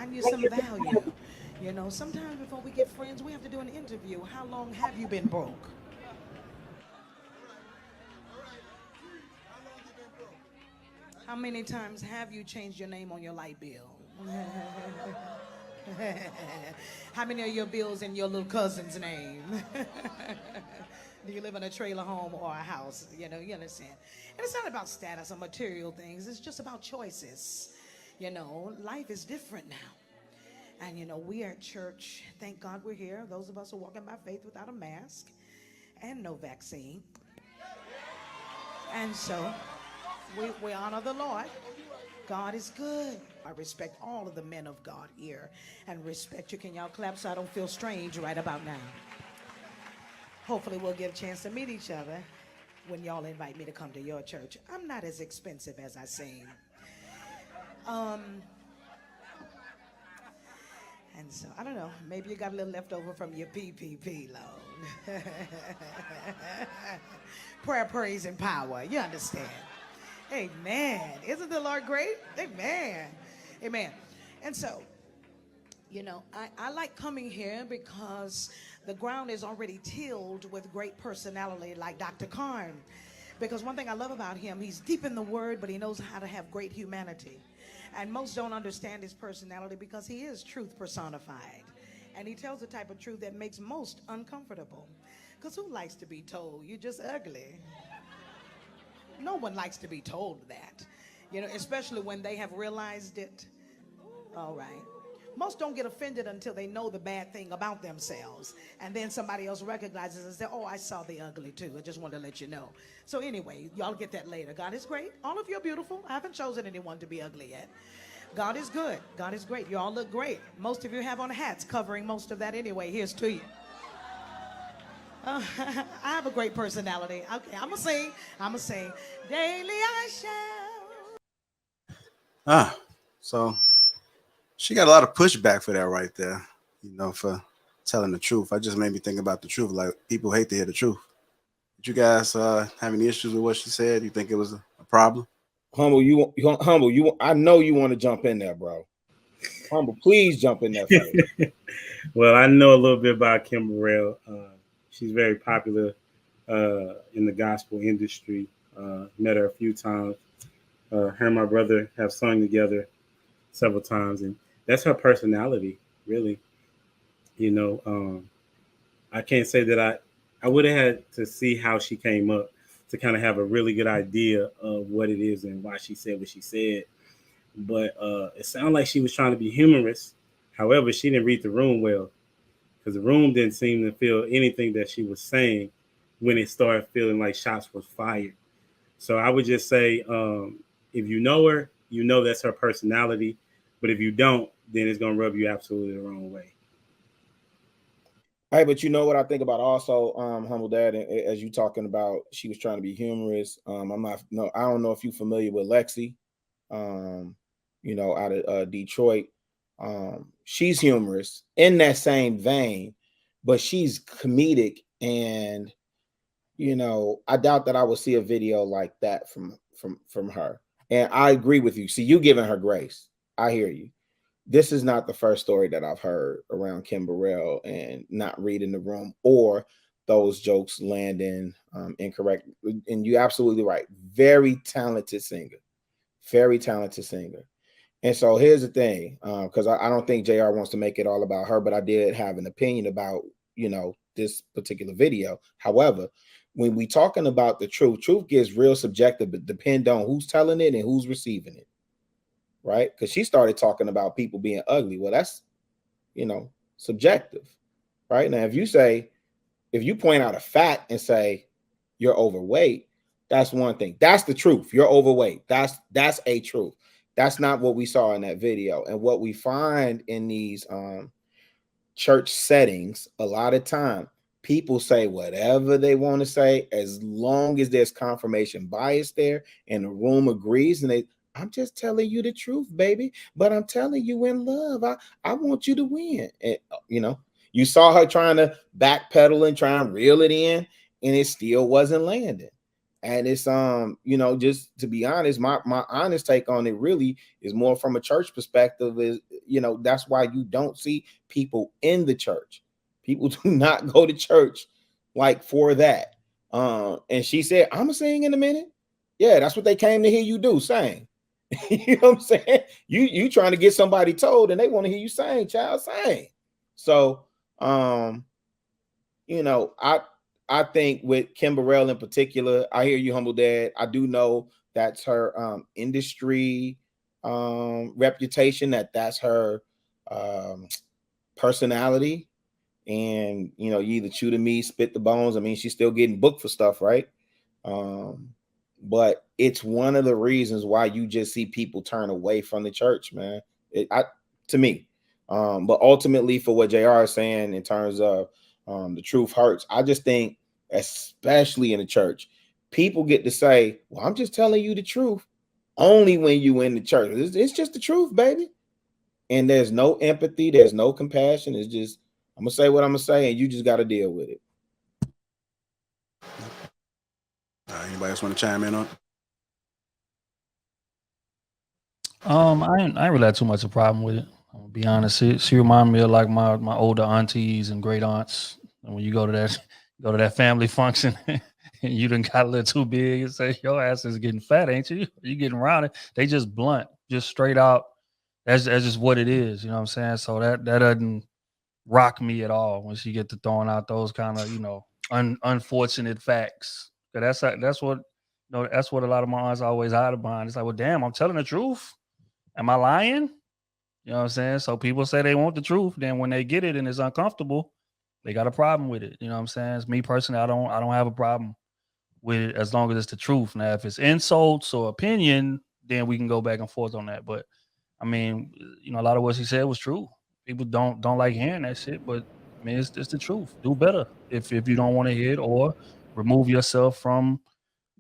find you some value. You know, sometimes before we get friends, we have to do an interview. How long have you been broke? How many times have you changed your name on your light bill? How many of your bills in your little cousin's name? Do you live in a trailer home or a house? You know, you understand. And it's not about status or material things. It's just about choices. You know, life is different now. And you know, we are at church. Thank God we're here. Those of us who are walking by faith without a mask and no vaccine. And so we honor the Lord. God is good. I respect all of the men of God here and respect you. Can y'all clap so I don't feel strange right about now? Hopefully we'll get a chance to meet each other when y'all invite me to come to your church. I'm not as expensive as I seem. And so, I don't know, maybe you got a little left over from your PPP loan. Prayer, praise, and power. You understand? Amen. Isn't the Lord great? Amen. Amen. And so, you know, I like coming here because the ground is already tilled with great personality like Dr. Karn. Because one thing I love about him, he's deep in the word, but he knows how to have great humanity. And most don't understand his personality because he is truth personified. And he tells the type of truth that makes most uncomfortable. Because who likes to be told you're just ugly? No one likes to be told that. You know, especially when they have realized it. All right. Most don't get offended until they know the bad thing about themselves. And then somebody else recognizes and says, oh, I saw the ugly too. I just wanted to let you know. So anyway, y'all get that later. God is great. All of you are beautiful. I haven't chosen anyone to be ugly yet. God is good. God is great. You all look great. Most of you have on hats covering most of that anyway. Here's to you. I have a great personality. Okay, I'm going to sing. I'm going to sing. Daily I shall. So she got a lot of pushback for that right there, you know, for telling the truth. I just made me think about the truth. Like, people hate to hear the truth. Did you guys have any issues with what she said? You think it was a problem? Humble, I know you want to jump in there, bro. Humble, please jump in there first. Well, I know a little bit about Kim Burrell. She's very popular in the gospel industry. Met her a few times. Her and my brother have sung together several times, and that's her personality, really. You know, I can't say that I would have had to see how she came up to kind of have a really good idea of what it is and why she said what she said. But it sounded like she was trying to be humorous. However, she didn't read the room well, because the room didn't seem to feel anything that she was saying when it started feeling like shots was fired. So I would just say, if you know her, you know that's her personality. But if you don't, then it's going to rub you absolutely the wrong way. Hey, but you know what I think about also, Humble Dad, as you talking about, she was trying to be humorous. I don't know if you're familiar with Lexi, you know, out of Detroit. She's humorous in that same vein, but she's comedic, and you know, I doubt that I will see a video like that from her. And I agree with you. See, you giving her grace. I hear you. This is not the first story that I've heard around Kim Burrell and not reading the room or those jokes landing incorrect. And you're absolutely right. Very talented singer. Very talented singer. And so here's the thing, because I don't think JR wants to make it all about her, but I did have an opinion about, you know, this particular video. However, when we talking about the truth gets real subjective, but depend on who's telling it and who's receiving it. Right? Because she started talking about people being ugly. Well, that's, you know, subjective. Right? Now, if you point out a fact and say you're overweight, that's one thing. That's the truth. You're overweight. That's a truth. That's not what we saw in that video. And what we find in these church settings, a lot of time, people say whatever they want to say as long as there's confirmation bias there and the room agrees, and I'm just telling you the truth, baby, but I'm telling you in love. I want you to win. And, you know, you saw her trying to backpedal and try and reel it in, and it still wasn't landing. And it's you know, just to be honest, my honest take on it really is more from a church perspective. Is, you know, that's why you don't see people in the church. People do not go to church like for that. And she said, I'm gonna sing in a minute. Yeah, that's what they came to hear you do, sing. You know what I'm saying? You trying to get somebody told, and they want to hear you sing, child, sing. So you know, I think with Kim Burrell in particular, I hear you, humble dad. I do know that's her industry reputation, that's her personality. And you know, you either chew the meat, spit the bones. I mean, she's still getting booked for stuff, right? But it's one of the reasons why you just see people turn away from the church, man. To me. But ultimately, for what JR is saying in terms of the truth hurts, I just think, especially in the church, people get to say, well, I'm just telling you the truth only when you in the church. It's just the truth, baby. And there's no empathy, there's no compassion. It's just, I'm gonna say what I'm gonna say, and you just got to deal with it. Anybody else want to chime in on? I ain't really had too much of a problem with it. I'm gonna be honest. She reminded me of like my older aunties and great aunts. And when you go to that family function and you done got a little too big and say your ass is getting fat, ain't you? You getting rounded. They just blunt, just straight out. That's just what it is. You know what I'm saying? So that doesn't rock me at all when she get to throwing out those kind of, you know, unfortunate facts. That's what, you know, that's what a lot of my aunts always hide behind. It's like, well, damn, I'm telling the truth. Am I lying? You know what I'm saying? So people say they want the truth. Then when they get it and it's uncomfortable, they got a problem with it. You know what I'm saying? It's me personally, I don't have a problem with it as long as it's the truth. Now, if it's insults or opinion, then we can go back and forth on that. But I mean, you know, a lot of what she said was true. People don't like hearing that shit, but I mean, it's the truth. Do better if you don't want to hear it, or remove yourself from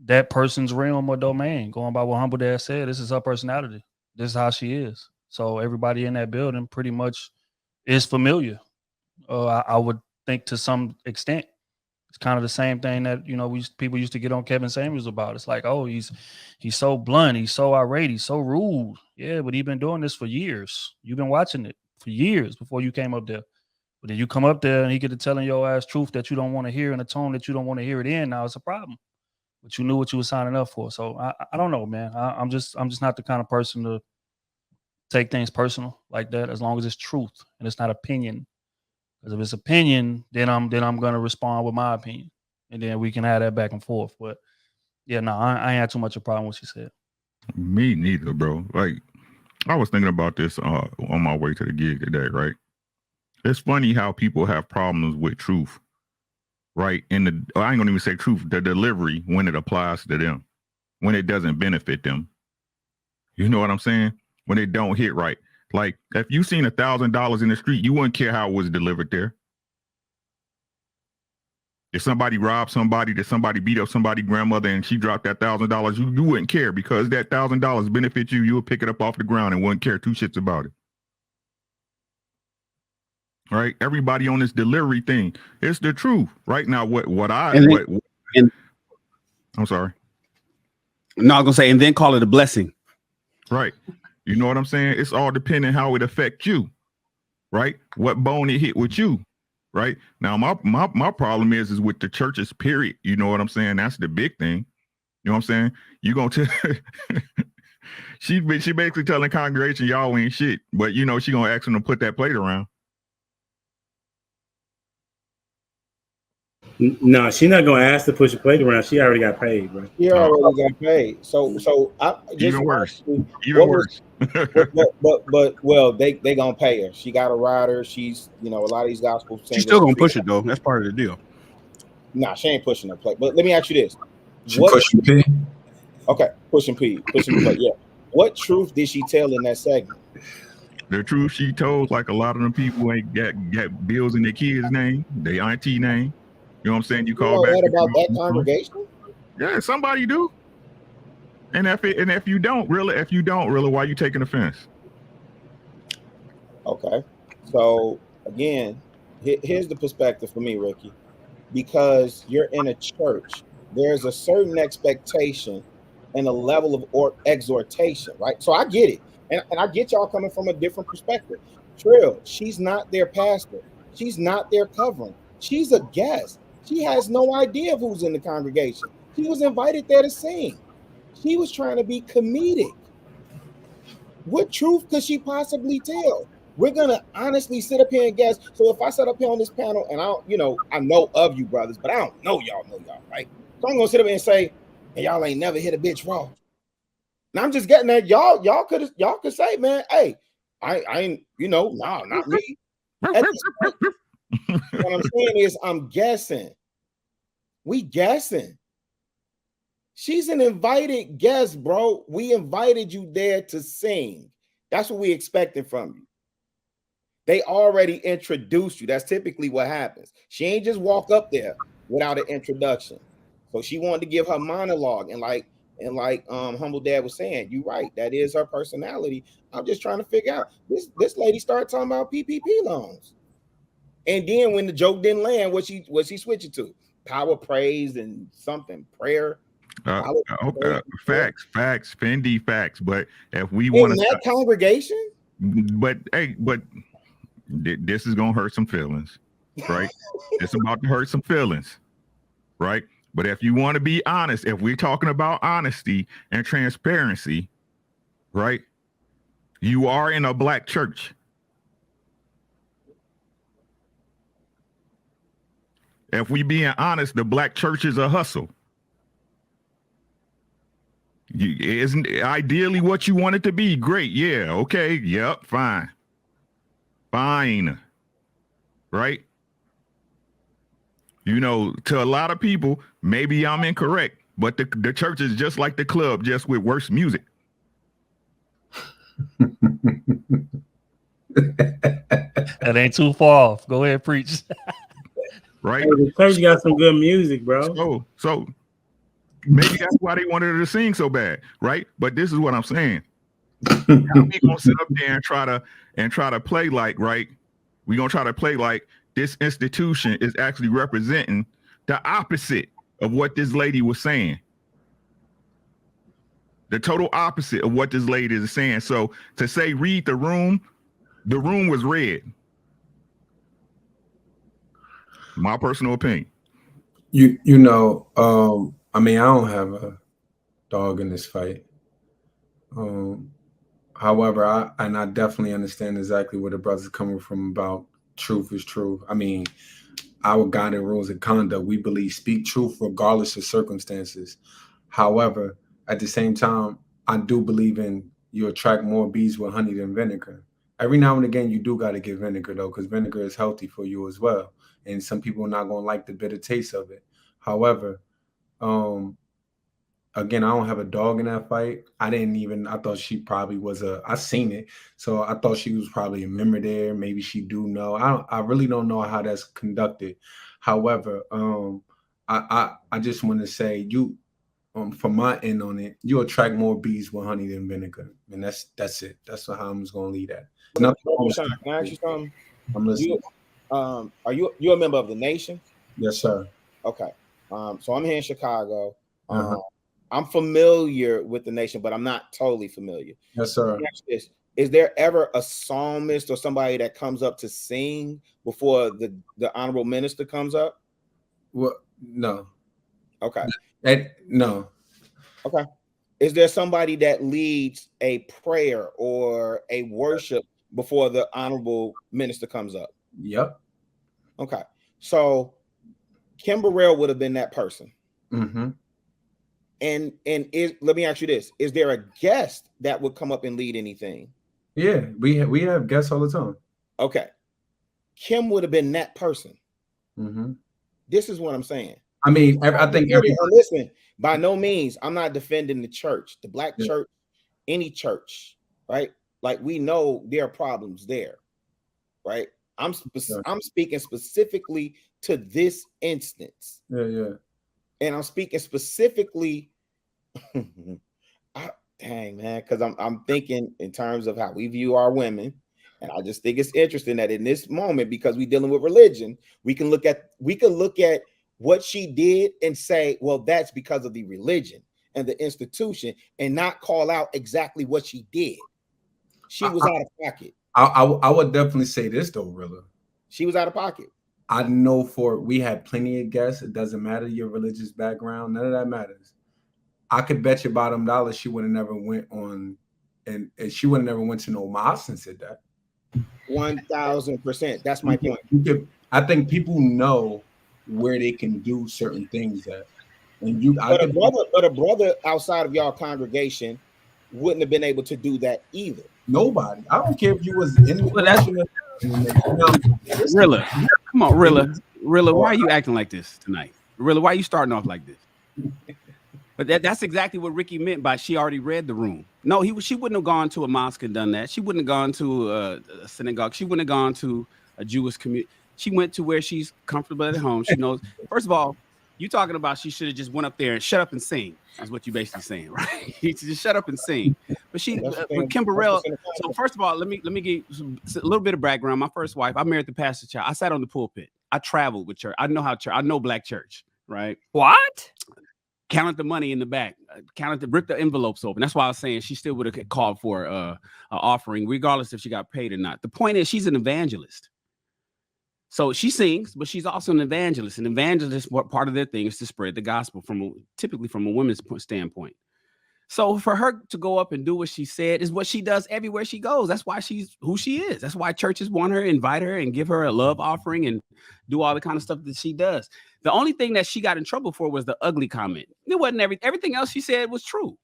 that person's realm or domain. Going by what Humble Dad said, this is her personality. This is how she is. So everybody in that building pretty much is familiar. I would think to some extent. It's kind of the same thing that, you know, people used to get on Kevin Samuels about. It's like, oh, he's so blunt, he's so irate, he's so rude. Yeah, but he's been doing this for years. You've been watching it for years before you came up there. But then you come up there and he get to telling your ass truth that you don't want to hear in a tone that you don't want to hear it in. Now it's a problem. But you knew what you were signing up for. So I don't know, man. I'm just not the kind of person to take things personal like that, as long as it's truth and it's not opinion. Because if it's opinion, then I'm gonna respond with my opinion, and then we can have that back and forth. But yeah, no, I ain't had too much of a problem with what she said. Me neither, bro. Like, I was thinking about this on my way to the gig today, right? It's funny how people have problems with truth, right? I ain't gonna even say truth, the delivery when it applies to them, when it doesn't benefit them. You know what I'm saying? When it don't hit right. Like, if you seen $1,000 in the street, you wouldn't care how it was delivered there. If somebody robbed somebody, that somebody beat up somebody's grandmother and she dropped that $1,000, you wouldn't care, because that $1,000 benefits you. You would pick it up off the ground and wouldn't care two shits about it. Right? Everybody on this delivery thing, it's the truth. Right now, I'm sorry. No, I was gonna say, and then call it a blessing. Right. You know what I'm saying? It's all depending how it affects you, right? What bone it hit with you, right? Now, my problem is with the churches, period. You know what I'm saying? That's the big thing. You know what I'm saying? You gonna tell she basically telling the congregation, y'all ain't shit, but you know she gonna ask them to put that plate around. No, she's not gonna ask to push a plate around. She already got paid, bro. He already got paid. So I just even worse. But well, they gonna pay her. She got a rider. She's, you know, a lot of these gospel singers. She's still gonna push it though. That's part of the deal. Nah, she ain't pushing the plate. But let me ask you this: pushing P. Okay, pushing the plate. Yeah. What truth did she tell in that segment? The truth she told, like a lot of them people ain't got bills in their kids' name, their auntie name. You know what I'm saying? You call back about that congregation? Yeah, somebody do. And if you don't really, why you taking offense? Okay. So again, here's the perspective for me, Ricky. Because you're in a church there's a certain expectation and a level of exhortation, right? So I get it. And I get y'all coming from a different perspective. Trill, she's not their pastor. She's not their covering. She's a guest. She has no idea of who's in the congregation. She was invited there to sing. She was trying to be comedic. What truth could she possibly tell? We're gonna honestly sit up here and guess. So if I sit up here on this panel and I know of you brothers, but I don't know y'all, right? So I'm gonna sit up here and say, hey, y'all ain't never hit a bitch raw. Now I'm just getting that y'all could say, man, hey, I ain't, nah, not me. At this point, what I'm saying is I'm guessing. We guessing. She's an invited guest, bro. We invited you there to sing. That's what we expected from you. They already introduced you. That's typically what happens. She ain't just walk up there without an introduction. So she wanted to give her monologue. And like Humble Dad was saying, you're right. That is her personality. I'm just trying to figure out. This lady started talking about PPP loans. And then when the joke didn't land, what she switching to? Power, praise, and something, prayer. Facts, Fendi facts. But if we in want that congregation, but this is gonna hurt some feelings, right? It's about to hurt some feelings, right? But if you want to be honest, if we're talking about honesty and transparency, right? You are in a black church. If we being honest, the black church is a hustle. Isn't ideally what you want it to be? Great. Yeah. Okay. Yep. Fine. Right? To a lot of people, maybe I'm incorrect, but the church is just like the club, just with worse music. That ain't too far off. Go ahead, preach. Right? The church got some good music, bro. So maybe that's why they wanted her to sing so bad, right? But this is what I'm saying. How we gonna sit up there and try to play like, right? We gonna try to play like this institution is actually representing the opposite of what this lady was saying. The total opposite of what this lady is saying. So to say read the room was read. My personal opinion. I mean, I don't have a dog in this fight. However, I definitely understand exactly where the brother's coming from about truth is truth. I mean, our guiding rules of conduct, we believe speak truth regardless of circumstances. However, at the same time, I do believe in you attract more bees with honey than vinegar. Every now and again, you do got to get vinegar, though, because vinegar is healthy for you as well. And some people are not going to like the bitter taste of it. However, again, I don't have a dog in that fight. I thought she probably was I seen it. So I thought she was probably a member there. Maybe she do know. I really don't know how that's conducted. However, I just want to say from my end on it, you attract more bees with honey than vinegar. And that's it. That's how I'm just gonna leave that. Sean, can I ask you something? I'm listening. Are you a member of the nation? Yes, sir. Okay. So I'm here in Chicago. I'm familiar with the nation, but I'm not totally familiar. Yes, sir. Is there ever a psalmist or somebody that comes up to sing before the honorable minister comes up? Well, no. Okay. No. Okay. Is there somebody that leads a prayer or a worship before the honorable minister comes up? Yep. Okay. So Kim Burrell would have been that person. Mm-hmm. And let me ask you this: is there a guest that would come up and lead anything? Yeah, we have guests all the time. Okay. Kim would have been that person. Mm-hmm. This is what I'm saying. I mean, I think listen, by no means, I'm not defending the church, the black church, any church, right? Like we know there are problems there, right? I'm speaking specifically to this instance. Yeah. And I'm speaking specifically, dang man, because I'm thinking in terms of how we view our women. And I just think it's interesting that in this moment, because we're dealing with religion, we can look at what she did and say, well, that's because of the religion and the institution, and not call out exactly what she did. She was out of pocket. I would definitely say this though, Rilla. She was out of pocket. I know we had plenty of guests. It doesn't matter your religious background. None of that matters. I could bet you bottom dollar she would have never went on, and she would have never went to no mosque and said that. 1000%. That's my point. I think people know where they can do certain things at. And but a brother outside of y'all congregation wouldn't have been able to do that either. Nobody. I don't care if you was in the Rilla. Come on, Rilla. Rilla, why are you acting like this tonight? Rilla, why are you starting off like this? But that's exactly what Ricky meant by she already read the room. No, she wouldn't have gone to a mosque and done that. She wouldn't have gone to a synagogue. She wouldn't have gone to a Jewish community. She went to where she's comfortable at home. She knows. First of all, you talking about she should have just went up there and shut up and sing. Is what you basically saying, right? Just shut up and sing. But with Kim Burrell. So first of all, let me give you a little bit of background. My first wife, I married the pastor child. I sat on the pulpit. I traveled with church. I know black church, right? What? Counted the money in the back. Ripped the envelopes open. That's why I was saying she still would have called for an offering, regardless if she got paid or not. The point is, she's an evangelist. So she sings, but she's also an evangelist. An evangelist, what part of their thing is to spread the gospel typically from a woman's standpoint. So for her to go up and do what she said is what she does everywhere she goes. That's why she's who she is. That's why churches want her, invite her, and give her a love offering and do all the kind of stuff that she does. The only thing that she got in trouble for was the ugly comment. It wasn't everything else she said was true.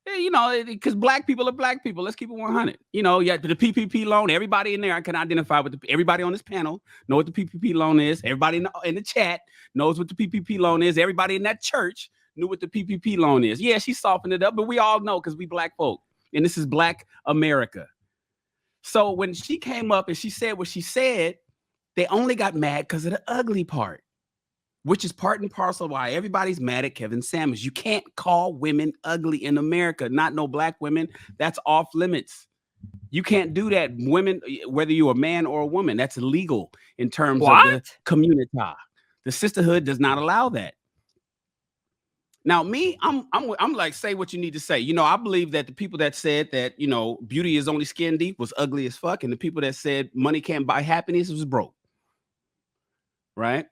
You know, because black people are black people. Let's keep it 100. You know, yeah, the PPP loan, everybody in there I can identify with everybody on this panel know what the PPP loan is. Everybody in the chat knows what the PPP loan is. Everybody in that church knew what the PPP loan is. Yeah, she softened it up, but we all know because we black folk. And this is Black America. So when she came up and she said what she said, they only got mad because of the ugly part, which is part and parcel why everybody's mad at Kevin Samuels. You can't call women ugly in America, not no black women. That's off limits. You can't do that. Women, whether you're a man or a woman, that's illegal in terms of the community. The sisterhood does not allow that. Now, me, I'm like, say what you need to say. You know, I believe that the people that said that, you know, beauty is only skin deep was ugly as fuck. And the people that said money can't buy happiness was broke. Right?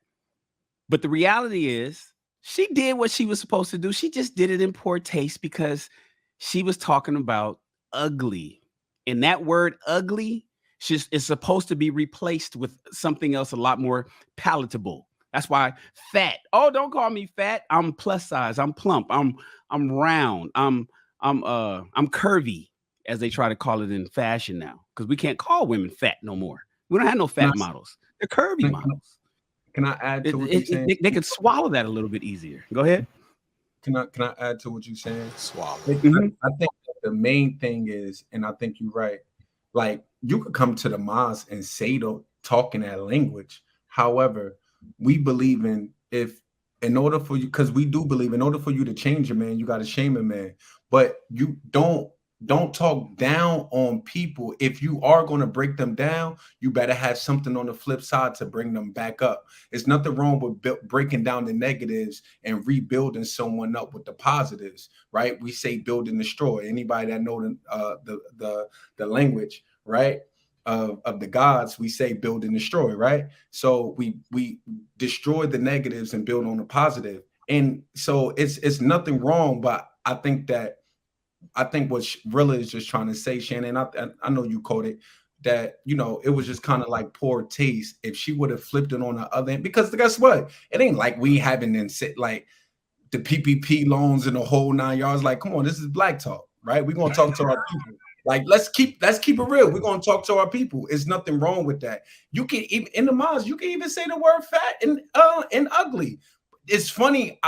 But the reality is she did what she was supposed to do. She just did it in poor taste because she was talking about ugly. And that word ugly is supposed to be replaced with something else a lot more palatable. That's why fat. Oh, don't call me fat. I'm plus size. I'm plump. I'm round. I'm curvy, as they try to call it in fashion now. Because we can't call women fat no more. We don't have no fat models. They're curvy models. Can I add to what you're saying? They could swallow that a little bit easier. Go ahead. Can I add to what you're saying? Swallow. I think the main thing is, and I think you're right, like you could come to the mosque and say talking that language. However, we believe in order for you, because we do believe in order for you to change a man, you got to shame a man. But you don't talk down on people. If you are going to break them down, you better have something on the flip side to bring them back up. There's nothing wrong with breaking down the negatives and rebuilding someone up with the positives, right? We say build and destroy. Anybody that know the language, right, of the gods, we say build and destroy, right? So we destroy the negatives and build on the positive. And so it's nothing wrong, but I think what Rilla is just trying to say, Shannon, I know you quoted that, you know, it was just kind of like poor taste if she would have flipped it on the other end, because guess what? It ain't like we haven't then sit like the PPP loans and the whole 9 yards. Like, come on, this is black talk, right? We're going to talk to our people. Like, let's keep it real. We're going to talk to our people. There's nothing wrong with that. You can even in the mosque, you can even say the word fat and ugly. It's funny.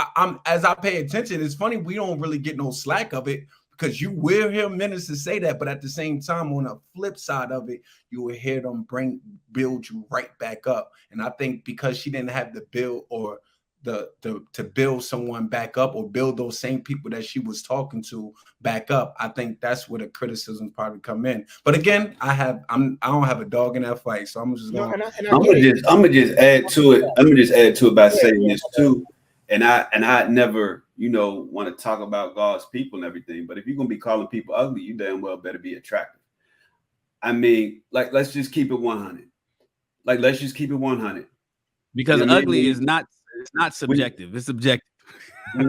As I pay attention, it's funny we don't really get no slack of it, because you will hear ministers say that, but at the same time, on the flip side of it, you will hear them build you right back up. And I think because she didn't have the build or to build someone back up or build those same people that she was talking to back up. I think that's where the criticism probably come in. But again, I don't have a dog in that fight, so I'm just going. I'm gonna just add to it. I'm gonna just add to it by saying this too. And I never, want to talk about God's people and everything. But if you're gonna be calling people ugly, you damn well better be attractive. I mean, like, let's just keep it 100. Like, let's just keep it 100. Because ugly is not. It's not subjective. It's subjective.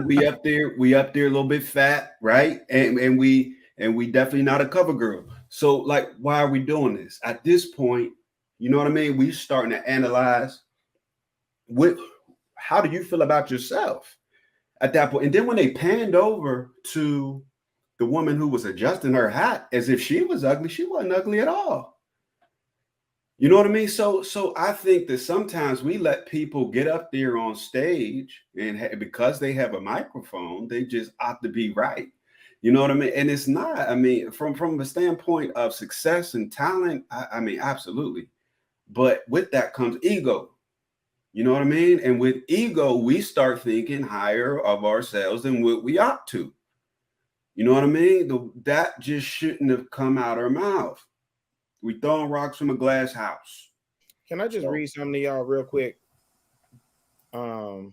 we up there a little bit fat, right? And we definitely not a cover girl. So, like, why are we doing this? At this point, you know what I mean? We starting to analyze how do you feel about yourself at that point? And then when they panned over to the woman who was adjusting her hat as if she was ugly, she wasn't ugly at all. You know what I mean? So I think that sometimes we let people get up there on stage and because they have a microphone, they just opt to be right. You know what I mean? And it's not. I mean, from the standpoint of success and talent, I mean, absolutely. But with that comes ego. You know what I mean? And with ego, we start thinking higher of ourselves than what we ought to. You know what I mean? That just shouldn't have come out our mouth. We throwing rocks from a glass house. Can I just read something to y'all real quick? Because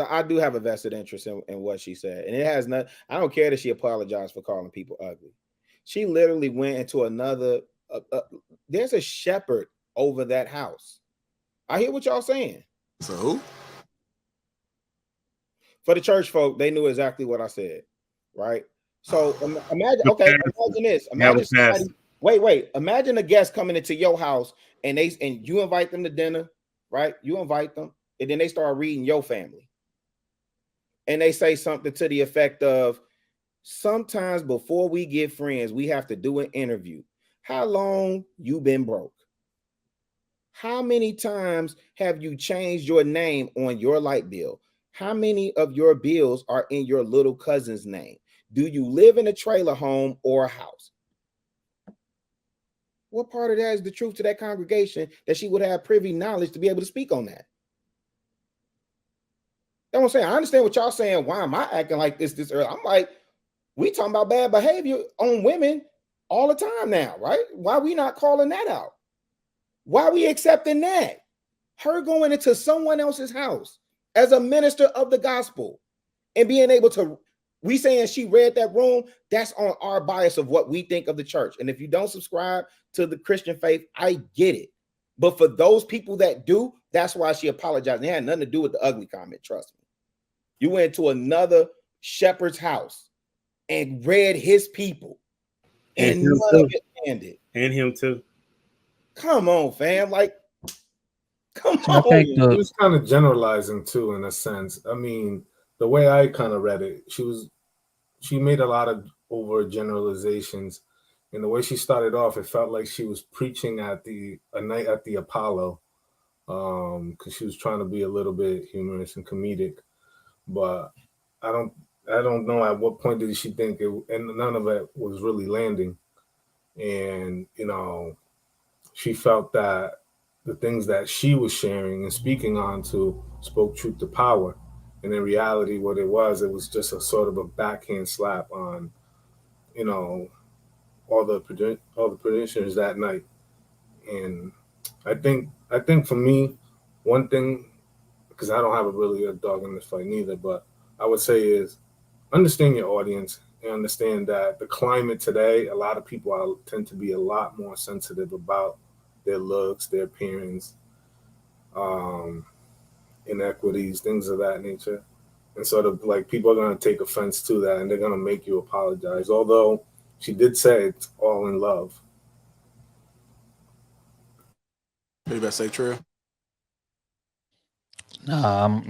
I do have a vested interest in what she said. And it has not, I don't care that she apologized for calling people ugly. She literally went into another, there's a shepherd over that house. I hear what y'all saying. So who? For the church folk, they knew exactly what I said, right? So imagine this. Imagine somebody, wait. Imagine a guest coming into your house and you invite them to dinner, right? You invite them, and then they start reading your family. And they say something to the effect of, sometimes before we get friends, we have to do an interview. How long you been broke? How many times have you changed your name on your light bill? How many of your bills are in your little cousin's name? Do you live in a trailer home or a house? What part of that is the truth to that congregation that she would have privy knowledge to be able to speak on that? That's what I'm saying. I understand what y'all saying. Why am I acting like this early? I'm like, we talking about bad behavior on women all the time now, right? Why we not calling that out? Why are we accepting that? Her going into someone else's house as a minister of the gospel and being able to, we saying she read that room, that's on our bias of what we think of the church. And if you don't subscribe to the Christian faith, I get it. But for those people that do, that's why she apologized. It had nothing to do with the ugly comment, trust me. You went to another shepherd's house and read his people and none of it ended. And him too. Come on, fam. Like, come I on. think He was kind of generalizing too, in a sense. I mean, the way I kind of read it, she made a lot of over generalizations. And the way she started off, it felt like she was preaching at a night at the Apollo, because she was trying to be a little bit humorous and comedic. But I don't know at what point did she think it, and none of it was really landing. And she felt that the things that she was sharing and speaking on to spoke truth to power. And in reality, what it was just a sort of a backhand slap on, all the producers that night. And I think for me, one thing, because I don't have really a dog in this fight neither, but I would say is understand your audience and understand that the climate today, a lot of people tend to be a lot more sensitive about their looks, their appearance, inequities, things of that nature. And sort of like people are going to take offense to that and they're going to make you apologize. Although she did say it's all in love. What you about to say, Trill? I'm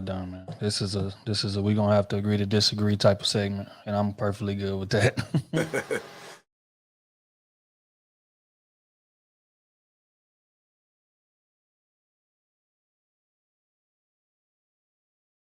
done, man. This is a we're gonna have to agree to disagree type of segment, and I'm perfectly good with that.